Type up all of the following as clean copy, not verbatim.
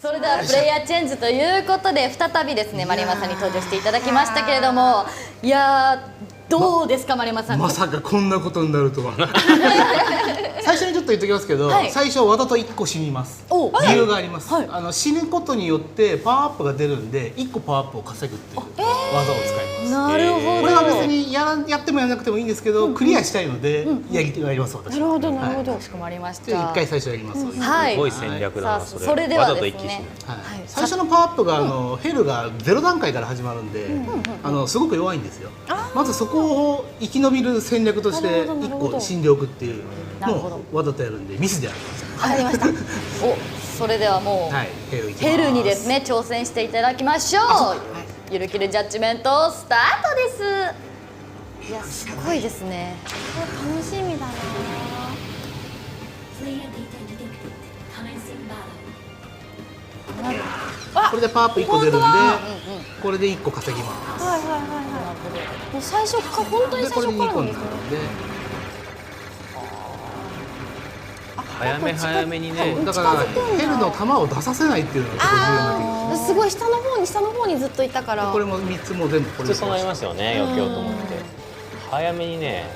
それではプレイヤーチェンジということで再びですね丸山さんに登場していただきましたけれども、いやーどうですか丸山さん。まさかこんなことになるとは。最初にちょっと言っておきますけど、はい最初わざと1個死にます。お理由があります。はい死ぬことによってパワーアップが出るんで1個パワーアップを稼ぐっていう技を使います。なるほど。これは別にやってもやらなくてもいいんですけど、クリアしたいのでやります私。なるほどなるほど。かしこまりました。で1回最初やります。はいすごい戦略ださあなそれではわざとですね一気に死ぬ。はい最初のパワーアップがヘルが0段階から始まるんで、すごく弱いんですよ。まずそこを生き延びる戦略としてなるほどなるほ1ど個死んでおくっていうのなるほどをわざとやるんでミスではありません。わかりました。おそれではもう、はい、ヘルいきます。ヘルにですね挑戦していただきましょう。ゆるキルジャッジメントスタートです。いやすごいですね。楽しみだな。これでパワーアップ1個出るんで、これで1個稼ぎます。はいはいはいはい。もう最初か本当にでこれで2最初から個になんですね。なるんで、早めにね。だからヘルの弾を出させないっていうのが結構重要になってきます。すごい下の方にずっといたから。これも3つも全部これで普通そうなりますよね、避けようと思って。早めにね、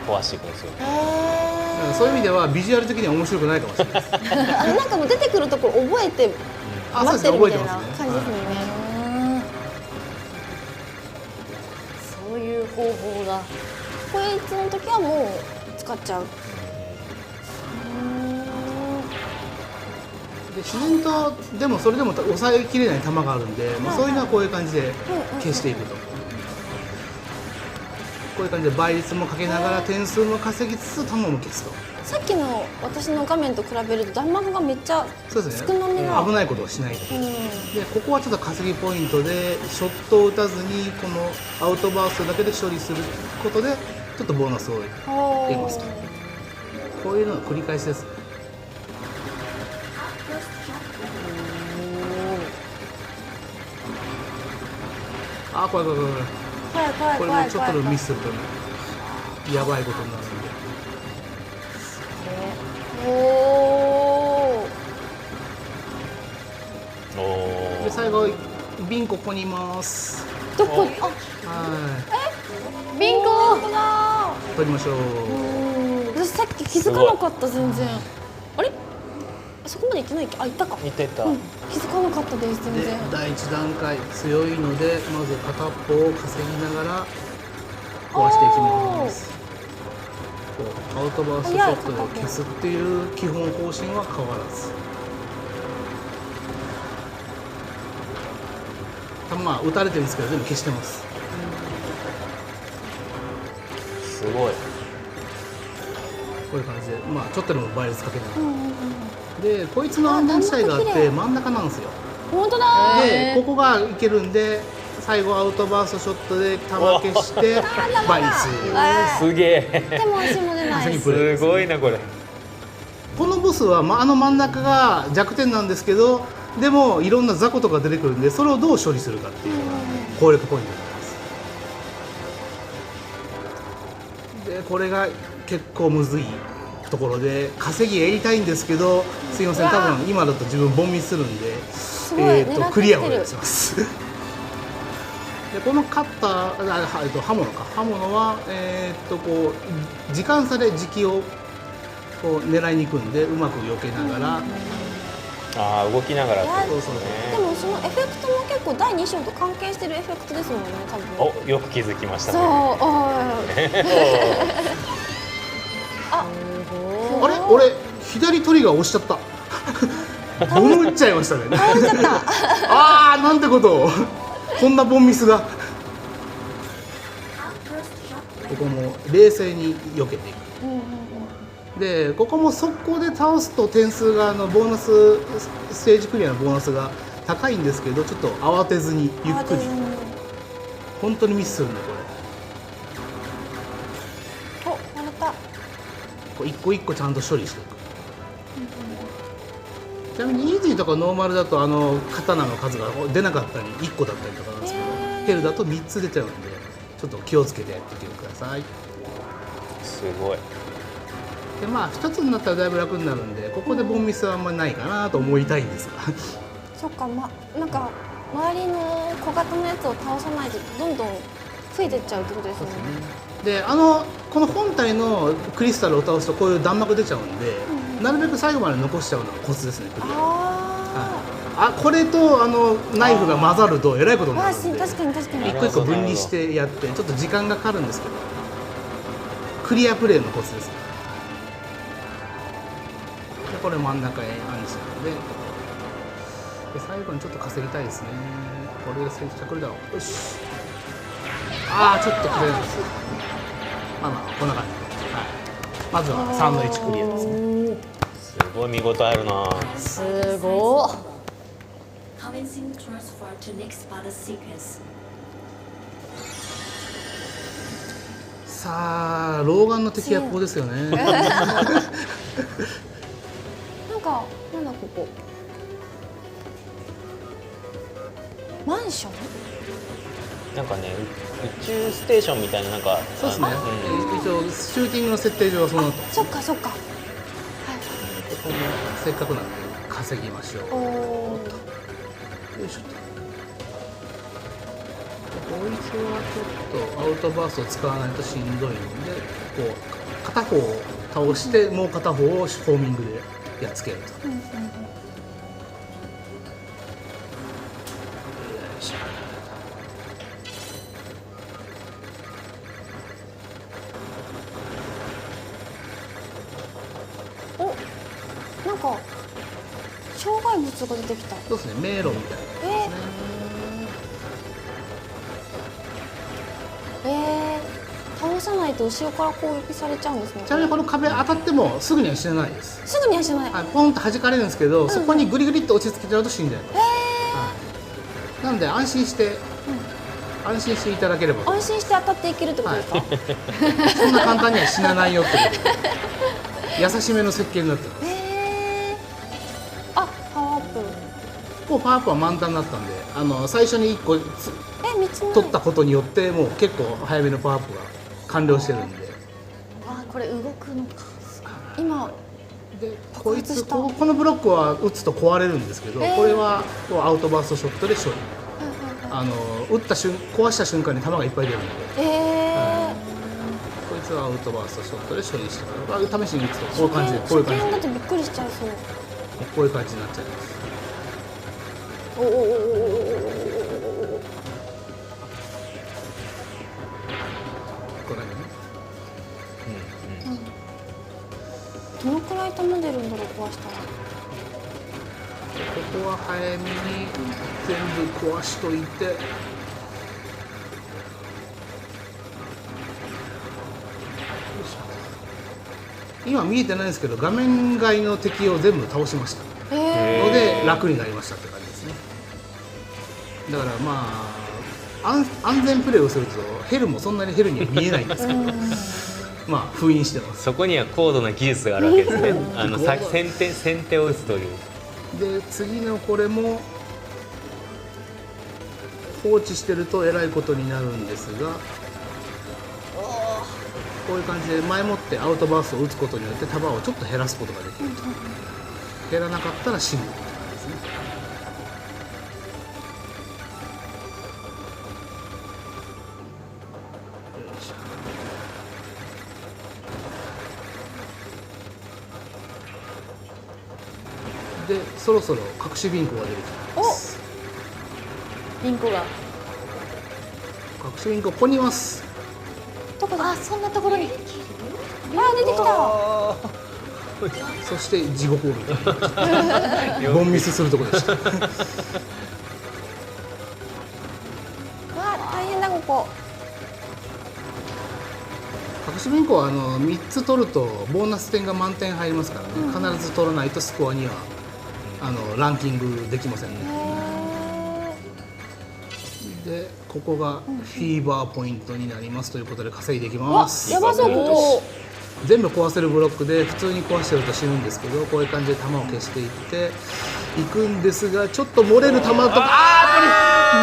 壊していくんですよ。だからそういう意味ではビジュアル的には面白くないかもしれないです。なんかもう出てくるところ覚えてあ、そう待ですね、ってるみたいな覚えてますね。感じですもんね。そういう方法が。こいつの時はもう使っちゃう。で自然とでもそれでも抑えきれない弾があるんで、まあ、そういうのはこういう感じで消していくと、こういう感じで倍率もかけながら点数も稼ぎつつ弾も消すと。さっきの私の画面と比べると弾幕がめっちゃそうですね、少なめな。危ないことをしないと。うん。でここはちょっと稼ぎポイントでショットを打たずにこのアウトバーストだけで処理することでちょっとボーナスを得ますと。こういうのの繰り返しですね。あ、怖い怖い怖い怖い。怖い怖いこれ怖いもちょっとでも怖い。ミスするとねやばいことになるんで。おお。おで最後ビンここにいます。どこに？あ、はビンゴ。本当だい、取りましょう。ー。私さっき気づかなかった全然。あれ？そこまで行ってないっけ？あ、行ったか。いったいった。気づかなかったです全で然。第一段階強いのでまず片っぽを稼ぎながら壊していきます。こうアウトバーストショットで消すっていう基本方針は変わらず。まあ打たれてるんですけど全部消してます。すごい。こういう感じでまあちょっとでも倍率かけながら。でこいつの安全地帯があって真ん中なんですよ。本当だでここがいけるんで最後アウトバーストショットで球消して倍率。すげえ。ー。でも足も出ないし。すごいなこれ。このボスは、あの真ん中が弱点なんですけどでもいろんな雑魚とか出てくるんでそれをどう処理するかっていうのが攻略ポイントになります。でこれが結構むずいところで稼ぎやりたいんですけどすいません多分今だと自分ボンミスするんでごい狙ってきてるクリアをお願いします。でこのカッター刃物か刃物はこう時間差で時期をこう狙いに行くんでうまく避けながら、ああ動きながらってことですそうそうね。でもそのエフェクトも結構第2章と関係してるエフェクトですもんね多分。お、よく気づきましたそう。ね。あれ俺左トリガー押しちゃったボム打っちゃいましたね倒れちゃった。あーなんてことをこんなボンミスが。ここも冷静に避けていく。でここも速攻で倒すと点数がボーナスステージクリアのボーナスが高いんですけどちょっと慌てずにゆっくり本当にミスするんでこれお、割れた。こう一個一個ちゃんと処理していく。ちなみにイージーとかノーマルだと刀の数が出なかったり1個だったりとかなんですけどヘルだと3つ出ちゃうんでちょっと気をつけてやってみてください。すごい。でまあ一つになったらだいぶ楽になるんで、ここでボンミスはあんまりないかなと思いたいんですがそっか、なんか周りの小型のやつを倒さないとどんどん増えてっちゃうってことですね。でこの本体のクリスタルを倒すとこういう弾幕出ちゃうんで、なるべく最後まで残しちゃうのがコツですね、クリア。これとナイフが混ざるとえらいことになるんで、確かに確かに。一個一個分離してやってちょっと時間がかかるんですけど、クリアプレイのコツですね。でこれ真ん中へ暗示なので、最後にちょっと稼ぎたいですね。これで接着だろう。よし。ちょっと切れないです。まあこんな感じで、まずは3の1クリアですね。すごい見応えあるな。すごっ。Commencing transfer to next battle sequence. さあ老眼の敵はここですよね。なんかなんだここ。マンション？なんかね、宇宙ステーションみたいな、なんかそうですね。一応シューティングの設定上はそのと。そっかそっか。ここもせっかくなんで稼ぎましょう。よいしょと。こいつはちょっとアウトバーストを使わないとしんどいので、こう片方を倒してもう片方をホーミングでやっつけると。よいしょ。なんか障害物が出てきた。そうですね、迷路みたいなやつですね。倒さないと後ろから攻撃されちゃうんですね。ちなみにこの壁当たってもすぐには死なないです。すぐにはしない。ポンと弾かれるんですけど、そこにグリグリっと落ち着けちゃうと死んじゃいます。なので安心していただければ。安心して当たっていけるってことですか？そんな簡単には死なないよってことで優しめの設計になってます。パワーアップ。もうパワーアップは満タンになったんで、最初に1個3つない。取ったことによってもう結構早めのパワーアップが完了してるんで。これ動くのか。今でこのブロックは撃つと壊れるんですけど、これはこうアウトバーストショットで処理。壊した瞬間に弾がいっぱい出るので、こいつはアウトバーストショットで処理してもらう。試しに撃つとこういう感じで、こういう感じで、だってびっくりしちゃいそう。こういう感じになっちゃいます。おおおおおおおお。これね。どのくらい弾出るんだろう、壊したら。ここは早めに全部壊しといて、今見えてないんですけど、画面外の敵を全部倒しましたので楽になりましたって感じですね。だから安全プレーをするとヘルもそんなにヘルには見えないんですけど封印してます。そこには高度な技術があるわけですね。先手を打つという。で次のこれも放置してるとえらいことになるんですが、こういう感じで前もってアウトバーストを打つことによって弾をちょっと減らすことができると。減らなかったら死ぬって感じですね。でそろそろ隠しビンコが出てきます。リンコが。隠しビンコここにいます。どこだ？そんなところに。出てきた。そして地獄を見てボンミスするところでした大変だここ。隠しビンコは3つ取るとボーナス点が満点入りますからね、必ず取らないとスコアにはランキングできませんね。でここがフィーバーポイントになりますということで稼いでいきます。やばそうここ。全部壊せるブロックで普通に壊してると死ぬんですけど、こういう感じで弾を消していっていくんですが、ちょっと漏れる弾とか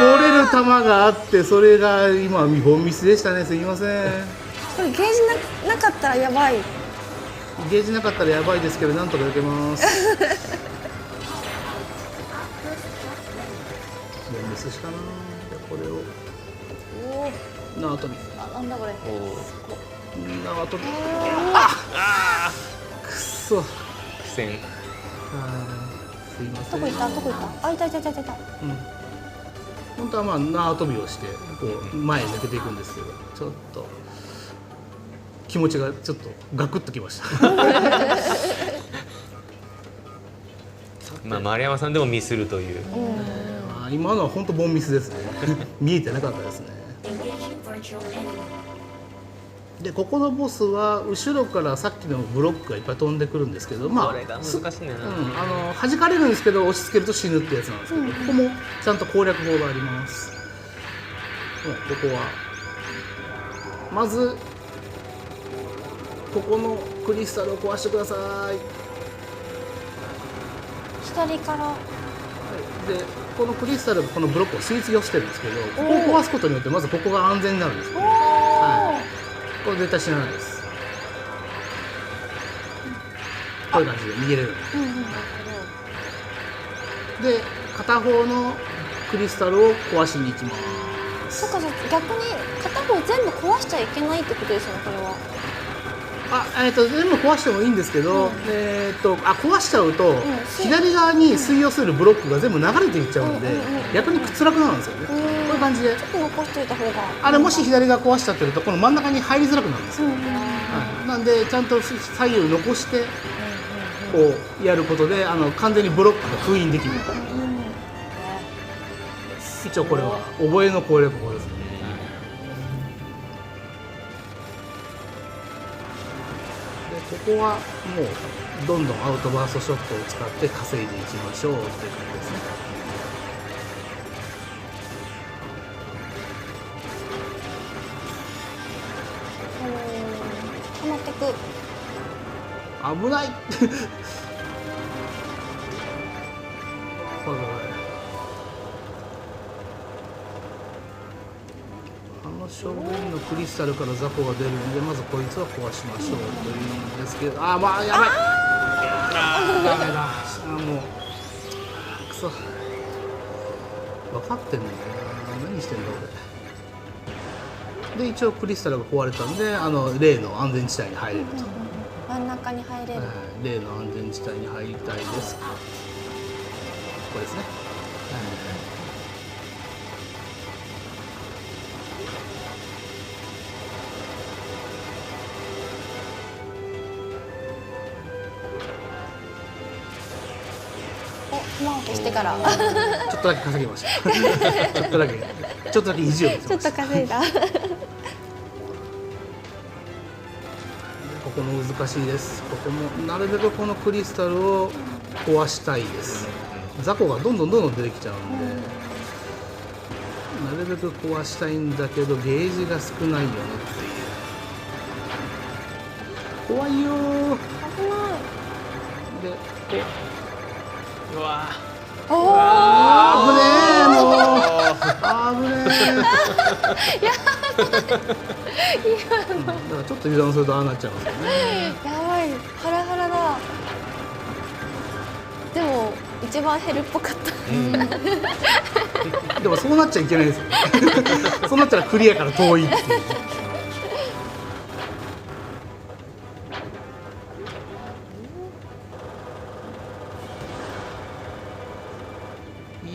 漏れる弾があって、それが今ボンミスでしたね。すいません。これゲージなかったらやばい。ゲージなかったらやばいですけどなんとか避けます。連ミスしかな。じゃあこれを縄跳び。なんだこれ。縄跳び。くそ。苦戦。すいません。どこ行ったどこ行った。あ、いたいたいたいた。本当はまあ縄跳びをしてこう前に抜けていくんですけど、ちょっと気持ちがちょっとガクッときました。まあ丸山さんでもミスるという。今のは本当ボンミスですね。見えてなかったですね。 Engaging virtual enemy. でここのボスは後ろからさっきのブロックがいっぱい飛んでくるんですけど、まあこれが難しいんだよな。弾かれるんですけど押し付けると死ぬってやつなんですけど、ここもちゃんと攻略法があります。ここはまずここのクリスタルを壊してください。左から。でこのクリスタルがこのブロックを吸い付けをしてるんですけど、ここを壊すことによってまずここが安全になるんですよ、これ絶対死なないです。こういう感じで逃げれるんです、で片方のクリスタルを壊しに行きます。そっか、じゃあ逆に片方全部壊しちゃいけないってことですよね、これは。全部壊してもいいんですけど、壊しちゃうと、左側に水溶するブロックが全部流れていっちゃうんで、逆に辛くなるんですよね、こういう感じで。ちょっと残しといた方が。あれもし左側壊しちゃってるとこの真ん中に入りづらくなるんですよ、なんでちゃんと左右残してこうやることで完全にブロックが封印できる、一応これは覚えの攻略法ですね。ここはもうどんどんアウトバーストショットを使って稼いでいきましょうという感じですね。溜まってく。危ない。正面のクリスタルから雑魚が出るのでまずこいつは壊しましょうというんですけど、まあやばい、ダメだ、もうくそ分かってんのよな、何してんだ俺で。一応クリスタルが壊れたんで例の安全地帯に入れると、真ん中に入れる、例の安全地帯に入りたいです。ここですね、スマホしてから。ちょっとだけ稼ぎました。ちょっとだけ意地を見せました。ちょっと稼いだ。ここも難しいです。ここもなるべくこのクリスタルを壊したいです。雑魚がどんどん出てきちゃうんで、なるべく壊したいんだけどゲージが少ないよねっていう。怖いよー。危ない。で、うわおお。危ねえ、もう危ねえ。だからちょっと油断するとああなっちゃうんですよね。やばい、ハラハラだ。でも一番減るっぽかった。でもそうなっちゃいけないですよね。そうなったらクリアから遠いっていう。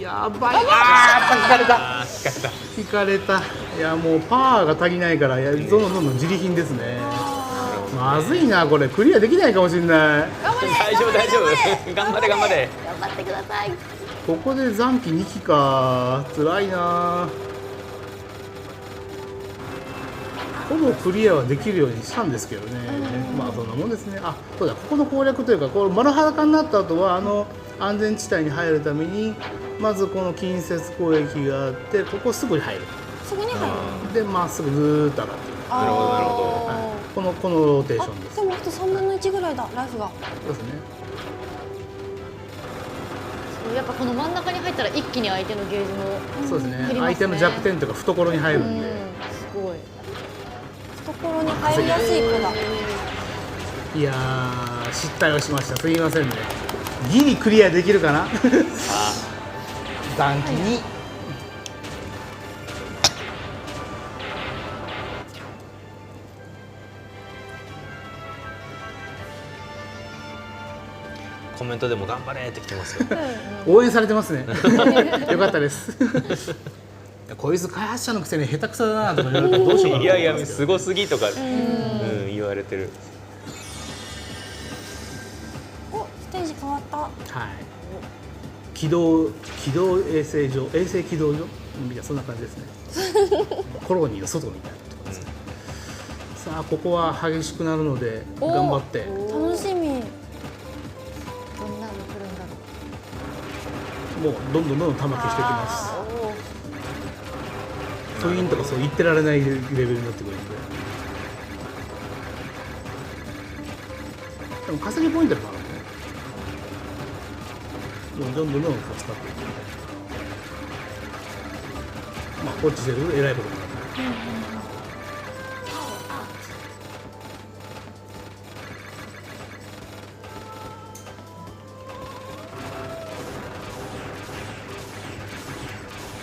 やばい。引かれた。引かれた。いやもうパワーが足りないからどんどん自利品ですね。まずいなこれ、クリアできないかもしれない。大丈夫頑張れ頑張ってください。ここで残機2機か、辛いな。ほぼクリアはできるようにしたんですけどね、まあそんなもんですね。そうだ、ここの攻略というか、これ丸裸になった後は安全地帯に入るためにまずこの近接攻撃があって、ここすぐに入る。すぐに入る。でまっすぐずーっと上がっていく。なるほどなるほど。このローテーションです。でもあと3分の1ぐらいだ、ライフが。そうですね。やっぱこの真ん中に入ったら一気に相手のゲージもそうですね。減りますね。相手の弱点とか懐に入るんで。すごい。懐に入りやすい子だ。いやー失態をしました。すみませんね。ギリクリアできるかな。残機に。コメントでも頑張れって来てますよ。応援されてますね。よかったです。こいつ開発者のくせに下手くそだなとか言われたらどうしようかな。いやいやすごすぎとか、言われてる。お、ステージ変わった。はい。軌道衛星場、衛星軌道場みたいなそんな感じですね。コロニーの外みたいなところです。さあここは激しくなるので頑張って。楽しみ。どんなの来るんだろもうどんどん玉消していきます。そういうとかそう言ってられないレベルになってくるんで。でも稼ぎポイントもあるんでね。もうどんどん使っていく。まあ放置してるえらいことになる。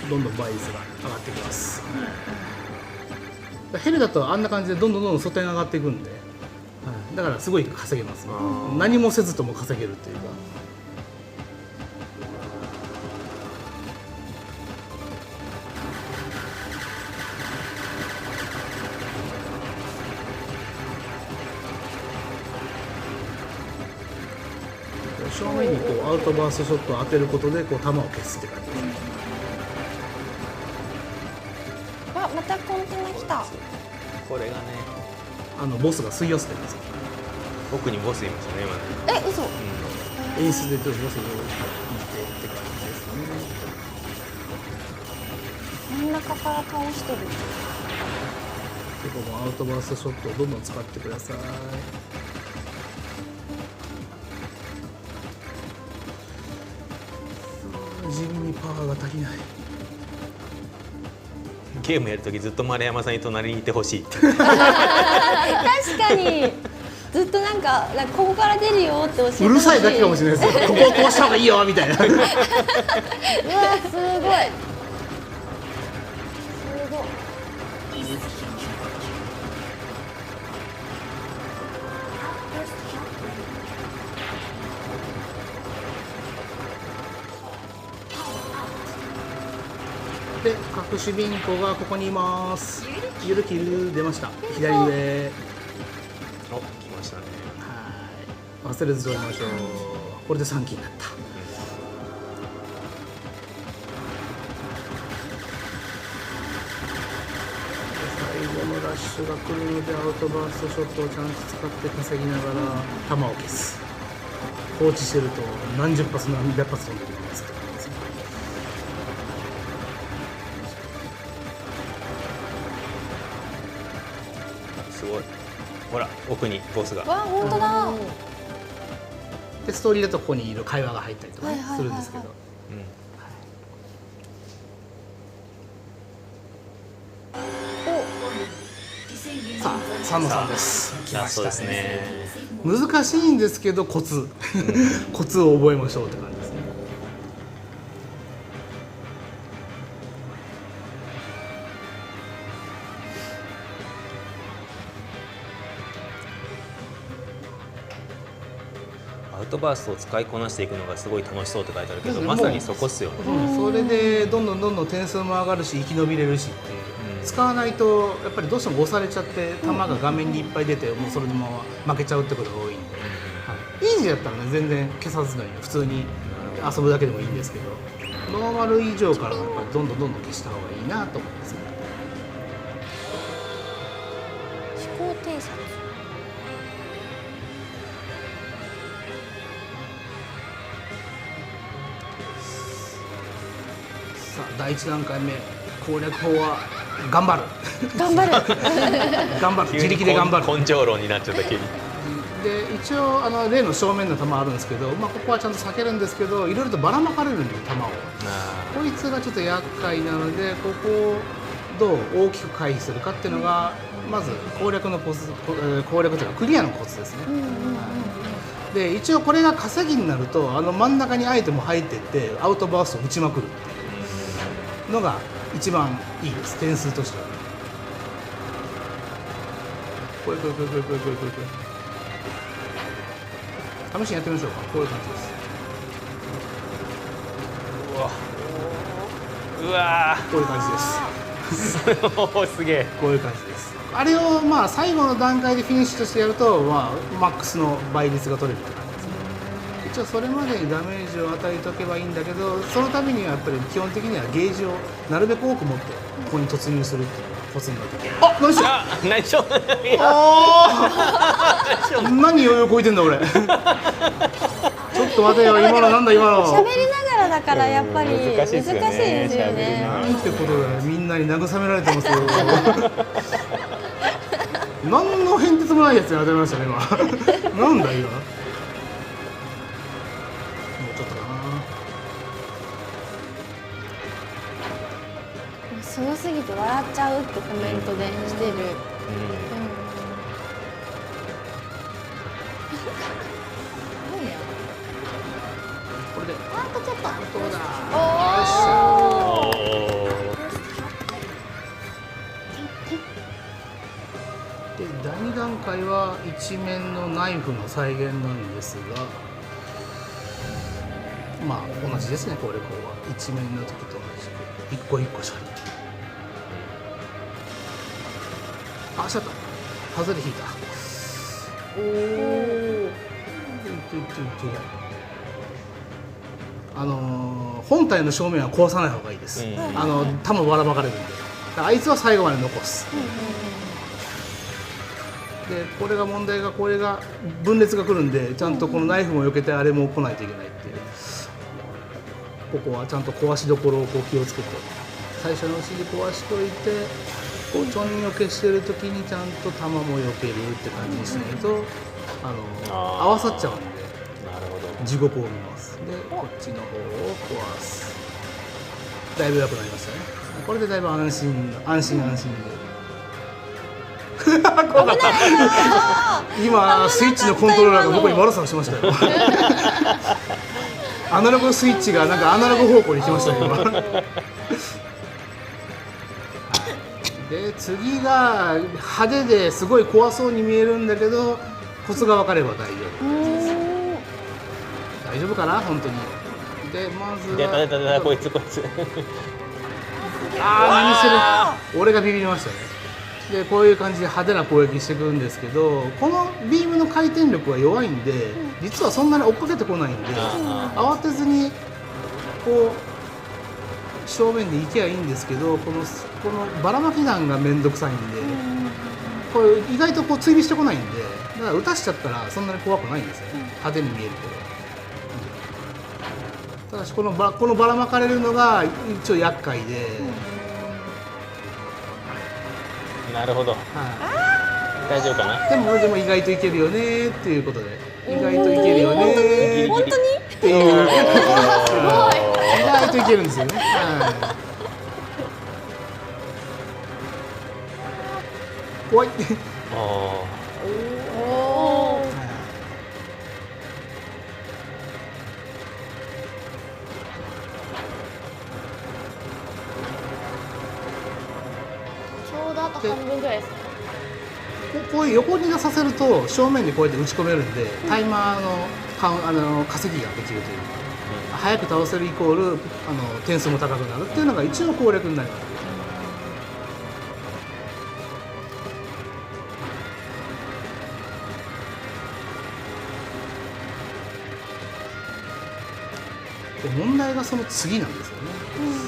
どんどん倍率が上がってきます。ヘルだとあんな感じでどんどん外に上がっていくんで、だからすごい稼げますね。何もせずとも稼げるというか。正面にこうアウトバーストショットを当てることでこう球を消すって感じですね。わ、またコンテナ来た。これがね、ボスが吸い寄せてるんですよ。奥にボスいますよね今ね。嘘。演出でボスを見てって感じですね。真ん中から倒してる。ここもアウトバーストショットをどんどん使ってください。地味にパワーが足りない。ゲームやるときずっと丸山さんに隣にいてほしいって。確かに。ずっとなんかここから出るよって教えてほしい。うるさいだけかもしれないですよ。ここをこうした方がいいよみたいな。う。うわすごい。で、隠しビンコがここにいます。ゆるきる出ました。左上。お、来ましたね。はい。忘れず取りましょう。これで3機になった。最後のラッシュが来るのでアウトバーストショットをちゃんと使って稼ぎながら球を消す。放置してると何十発何百発飛んでくるんですから。すごい。ほら奥にボスが。わ、本当だ。でストーリーだとここにいる会話が入ったりとかねするんですけど。さあ、3の3です。来ましたそうですね。難しいんですけどコツコツを覚えましょうって感じですね。アウトバーストを使いこなしていくのがすごい楽しそうって書いてあるけど、まさにそこっすよね。それでどんどん点数も上がるし生き延びれるしっていう、使わないとやっぱりどうしても押されちゃって球が画面にいっぱい出てもうそれでも負けちゃうってことが多いんで、イージーだったらね全然消さずに普通に遊ぶだけでもいいんですけど、ノーマル以上からやっぱりどんどん消した方がいいなと思いますね。思考偵察。さあ第1段階目攻略法は頑張る頑張る。頑張る自力で頑張る。根性論になっちゃった急に。で一応例の正面の球あるんですけど、ここはちゃんと避けるんですけどいろいろとばらまかれるんで球を。こいつがちょっと厄介なのでここをどう大きく回避するかっていうのがまず攻略のコツ、攻略というかクリアのコツですね。で一応これが稼ぎになると真ん中にアイテム入ってってアウトバーストを打ちまくるっていうのが一番いいです、点数としては。これ試しにやってみましょうか。こういう感じです。うわこういう感じです。ーすげえ。こういう感じです。あれをまあ最後の段階でフィニッシュとしてやると、まあ、マックスの倍率が取れるって感じですね。一応それまでにダメージを与えておけばいいんだけど、そのためにはやっぱり基本的にはゲージをなるべく多く持ってここに突入するっていうのがコツになってきます。あ、何しよう。あ、何しよう。何余裕こいてんだ俺。ちょっと待てよ、今のなんだ今の。喋りながらだからやっぱり難しいですよ喋りね。ななんてことだよ、みんなに慰められてますよ。何の変哲もないやつに当たりましたね今。なんだ今。もうちょっとかな。すごすぎて笑っちゃうってコメントでしてる。これで。あとちょっと。どうだ。おー。で第2段階は一面のナイフの再現なんですが、まあ同じですね。これこうは一面の時と同じく一個一個処理。あ、しまった。外れ引いた。おお。本体の正面は壊さない方がいいです。弾ばらまかれるんで。あいつは最後まで残す。でこれが問題が、これが分裂が来るんで、ちゃんとこのナイフも避けてあれも来ないといけないっていう。ここはちゃんと壊しどころをこう気をつけて、最初のうちに壊しといて、こうちょんよけしてる時にちゃんと弾も避けるって感じにしないと合わさっちゃうんで、なるほど。地獄を見ます。でこっちの方を壊す。だいぶ良くなりましたね。これでだいぶ安心で。今スイッチのコントローラーが僕に悪さをしましたよ。アナログスイッチがなんかアナログ方向に行きましたね今。で次が派手ですごい怖そうに見えるんだけど、コツが分かれば大丈夫。大丈夫かな本当に。でまずは出たこいつ。何してる。俺がビビりましたね。でこういう感じで派手な攻撃してくるんですけど、このビームの回転力が弱いんで、実はそんなに追っかけてこないんで、慌てずにこう正面で行けばいいんですけど、このばらまき弾が面倒くさいんで、これ意外とこう追尾してこないんで、だから撃たしちゃったらそんなに怖くないんですよね。派手に見えるけど。ただしこのばらまかれるのが一応厄介で。なるほど。大丈夫かな。でも意外といけるよねっていうことで、意外といけるよね本当に？っていう、意外といけるんですよね。怖い。ちょうどあと半分ぐらいですね。こういう横に出させると正面にこうやって打ち込めるんで、タイマーの稼ぎができるというか、早く倒せるイコール点数も高くなるっていうのが一応攻略になります。で問題がその次なんですよね。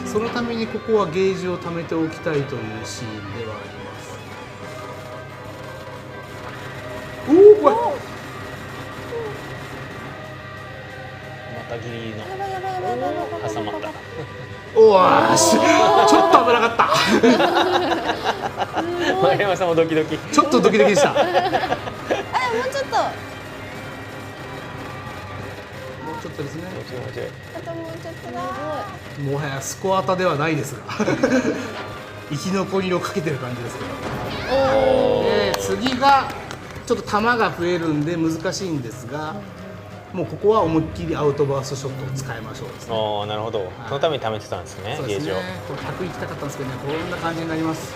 そのためにここはゲージを貯めておきたいというシーンではあります。おお、怖い。またギリギリの挟まった。おーし、ちょっと危なかった。丸山さんもドキドキ。ちょっとドキドキでした。もうちょっと。もうちょっとですね。あともうちょっとだ。もはやスコアタではないですが。生き残りをかけてる感じですけど、おで次がちょっと球が増えるんで難しいんですが、もうここは思いっきりアウトバーストショットを使いましょうですね。おー、なるほど。そのために貯めてたんですね、ゲージを。そうですね、これ100行きたかったんですけどね、こんな感じになります。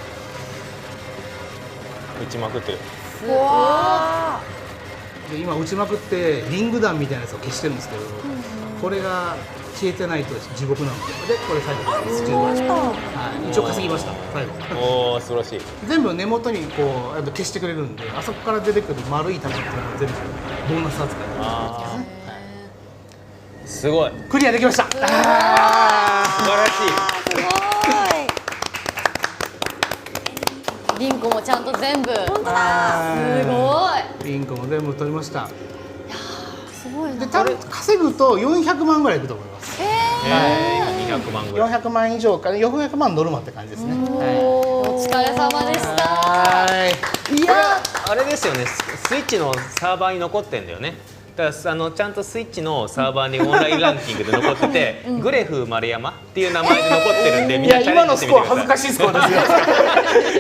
打ちまくってる。うわで今打ちまくってリング弾みたいなやつを消してるんですけど、これが消えてないと地獄なので、これ最後です15、はい、一応稼ぎました最後。おお、素晴らしい。全部根元にこう消してくれるんで、あそこから出てくる丸い球っていうのは全部ボーナス扱いになるんあー、すごい。クリアできました。素晴らしい。ーすリンコもちゃんと全部すごい本当だごい。リンクも全部取りました。すごいなで多分稼ぐと400万ぐらいいくと思います。200万ぐらい。 400万以上から400万ノルマって感じですね。お疲れ様でした。はいいやあれですよね、スイッチのサーバーに残ってんだよね。だからちゃんとスイッチのサーバーにオンラインランキングで残ってて、グレフ丸山っていう名前で残ってるんで、みいやんなチャレンジ今のスコしてみてください。ア恥ずかしいスコアですよ。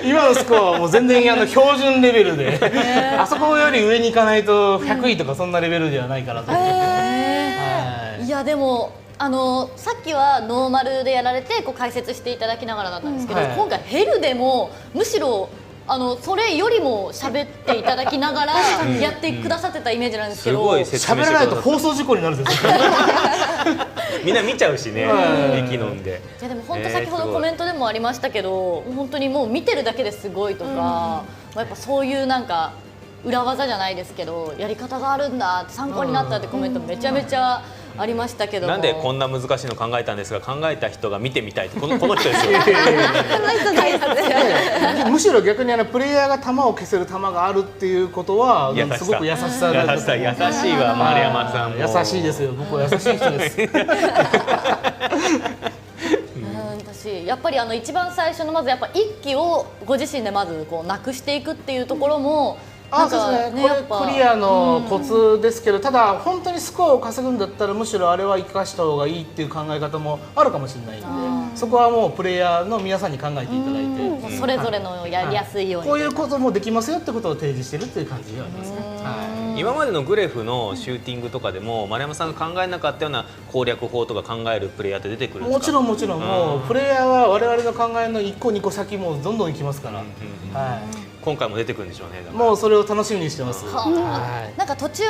今のスコアはもう全然標準レベルで、あそこより上に行かないと100位とかそんなレベルではないかなと思って。はいいやでもさっきはノーマルでやられてこう解説していただきながらだったんですけど、はい今回ヘルでもむしろそれよりも喋っていただきながらやってくださってたイメージなんですけど、すごい説明喋らないとしてくださ放送事故になるんですよ。い。みんな見ちゃうしね、はい息飲んで。いやでも本当先ほどコメントでもありましたけど、本当にもう見てるだけですごいとか、まあやっぱそういうなんか裏技じゃないですけどやり方があるんだって参考になったってコメントめちゃめちゃありましたけども、なんでこんな難しいの考えたんですが、考えた人が見てみたいってこの人ですよ。むしろ逆にプレイヤーが球を消せる球があるっていうことは優しさすごく優しさだ優しさ優しいわ、丸山さんも。優しいですよ。僕は優しい人です。私やっぱり一番最初のまずやっぱ一機をご自身でまずこうなくしていくっていうところもなんそうかですね、これやっぱクリアのコツですけど、ただ本当にスコアを稼ぐんだったらむしろあれは生かした方がいいっていう考え方もあるかもしれないんで、そこはもうプレイヤーの皆さんに考えていただいもうて、それぞれのやりやすいように、こういうこともできますよってことを提示してるっていう感じではありますね。は今までのグレフのシューティングとかでも丸山さんが考えなかったような攻略法とか考えるプレイヤーって出てくるんですか？もちろんもちろん、もうプレイヤーは我々の考えの1個2個先もどんどん行きますから、は今回も出てくるんでしょうね。だい、からもうそれを楽しみにしてます。ははいなんか途中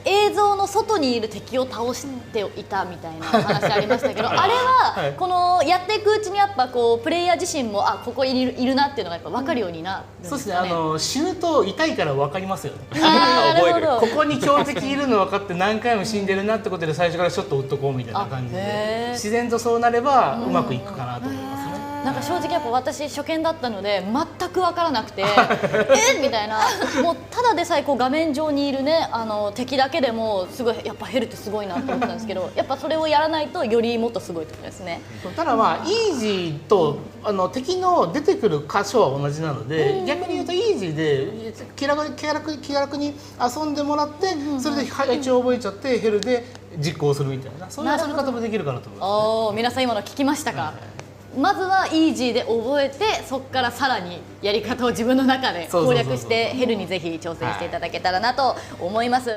映像の外にいる敵を倒していたみたいな話ありましたけど、あれはこのやっていくうちにやっぱこうプレイヤー自身もここいるなっていうのがやっぱ分かるようになるんそうですね、かね。死ぬと痛いから分かりますよね。覚えるなるほどここに強敵いるの分かって何回も死んでるなってことで最初からちょっと打っとこうみたいな感じへでー自然とそうなればうまくいくかなと思いますね。なんか正直やっぱ私初見だったので全く分からなくてみたいな、もうただでさえこう画面上にいるね敵だけでもすごいやっぱヘルってすごいなと思ったんですけど、やっぱそれをやらないとよりもっとすごいってことですね。ただまあイージーと敵の出てくる箇所は同じなので、逆に言うとイージーで気楽に遊んでもらって、それで一応覚えちゃってヘルで実行するみたいな、そういう遊び方もできるかなと思います。おー、皆さん今の聞きましたか？まずはイージーで覚えて、そこからさらにやり方を自分の中で攻略してヘルにぜひ挑戦していただけたらなと思います。